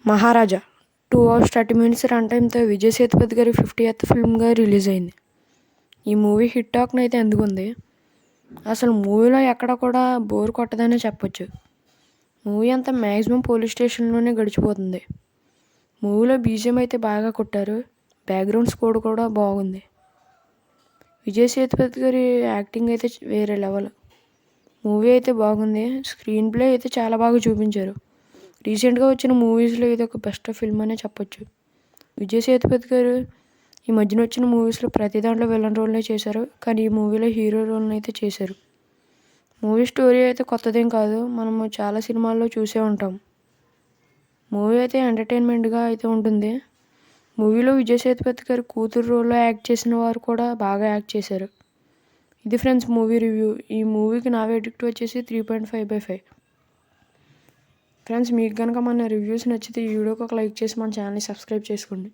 మహారాజా 2 hours 30 minutes run టైమ్తో విజయ్ సేతుపతి గారి 50th ఫిల్మ్గా release అయింది. ఈ మూవీ హిట్ టాక్ని అయితే అందుకుంది. అసలు మూవీలో ఎక్కడ కూడా బోర్ కొట్టదనే చెప్పొచ్చు. మూవీ అంతా మ్యాక్సిమం పోలీస్ స్టేషన్లోనే గడిచిపోతుంది. మూవీలో బీజిఎం అయితే బాగా కొట్టారు. బ్యాక్గ్రౌండ్ స్కోర్ కూడా బాగుంది. విజయ్ సేతుపతి గారి యాక్టింగ్ అయితే వేరే లెవెల్. మూవీ అయితే బాగుంది. స్క్రీన్ ప్లే అయితే చాలా బాగా చూపించారు. రీసెంట్గా వచ్చిన మూవీస్లో ఇది ఒక బెస్ట్ ఫిల్మ్ అనే చెప్పొచ్చు. విజయ్ సేతుపతి గారు ఈ మధ్యన వచ్చిన మూవీస్లో ప్రతి దాంట్లో విలన్ రోల్నే చేశారు. కానీ ఈ మూవీలో హీరో రోల్ని అయితే చేశారు. మూవీ స్టోరీ అయితే కొత్తదేం కాదు, మనము చాలా సినిమాల్లో చూసే ఉంటాం. మూవీ అయితే ఎంటర్టైన్మెంట్గా అయితే ఉంటుంది. మూవీలో విజయ్ సేతుపతి గారు కూతురు రోల్లో యాక్ట్ చేసిన వారు కూడా బాగా యాక్ట్ చేశారు. ఇది ఫ్రెండ్స్ మూవీ రివ్యూ. ఈ మూవీకి నా వెర్డిక్ట్ వచ్చేసి 3.5/5. ఫ్రెండ్స్, మీకు కనుక మన రివ్యూస్ నచ్చితే ఈ వీడియోకి ఒక లైక్ చేసి మన ఛానల్ని సబ్స్క్రైబ్ చేసుకోండి.